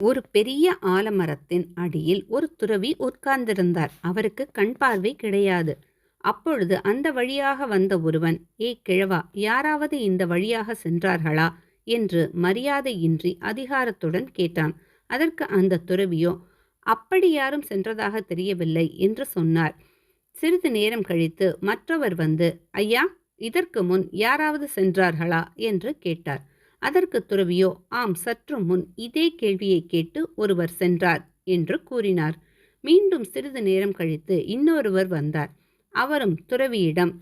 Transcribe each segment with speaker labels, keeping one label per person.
Speaker 1: ஒரு பெரிய ஆலமரத்தின் அடியில் ஒரு துறவி உட்கார்ந்திருந்தார். அவருக்கு கண் பார்வை கிடையாது. அப்பொழுது அந்த வழியாக வந்த ஒருவன், ஏ கிழவா, யாராவது இந்த வழியாக சென்றார்களா என்று மரியாதையின்றி அதிகாரத்துடன் கேட்டான். அதற்கு அந்த துறவியோ, அப்படி யாரும் சென்றதாக தெரியவில்லை என்று சொன்னார். சிறிது நேரம் கழித்து மற்றவர் வந்து, ஐயா, இதற்கு முன் யாராவது சென்றார்களா என்று கேட்டார். அதற்கு துறவியோ, ஆம், சற்று முன் இதே கேள்வியை கேட்டு ஒருவர் சென்றார் என்று கூறினார். மீண்டும் சிறிது நேரம் கழித்து இன்னொருவர் வந்தார். அவரும் துறவியிடம்,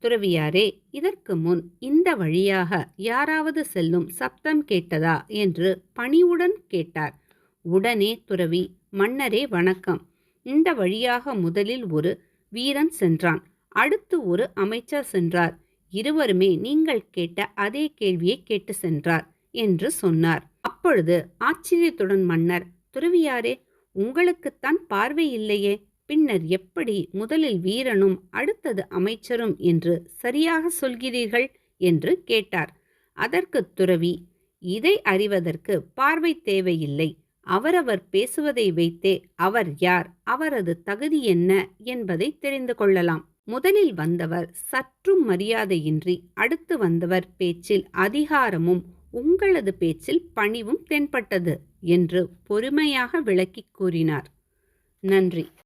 Speaker 1: துறவியாரே, இதற்கு முன் இந்த வழியாக யாராவது செல்லும் சப்தம் கேட்டதா என்று பணிவுடன் கேட்டார். உடனே துறவி, மன்னரே வணக்கம். இந்த வழியாக முதலில் ஒரு வீரன் சென்றான். அடுத்து ஒரு அமைச்சர் சென்றார். இருவருமே நீங்கள் கேட்ட அதே கேள்வியை கேட்டு சென்றார் என்று சொன்னார். அப்பொழுது ஆச்சரியத்துடன் மன்னர், துறவியாரே, உங்களுக்குத்தான் பார்வை இல்லையே, பின்னர் எப்படி முதலில் வீரனும் அடுத்தது அமைச்சரும் என்று சரியாக சொல்கிறீர்கள் என்று கேட்டார். அதற்கு துறவி, இதை அறிவதற்கு பார்வை தேவையில்லை. அவரவர் பேசுவதை வைத்தே அவர் யார், அவரது தகுதி என்ன என்பதை தெரிந்து கொள்ளலாம். முதலில் வந்தவர் சற்றும் மரியாதையின்றி, அடுத்து வந்தவர் பேச்சில் அதிகாரமும் உங்களது பேச்சில் பணிவும் தென்பட்டது என்று பொறுமையாக விளக்கிக் கூறினார். நன்றி.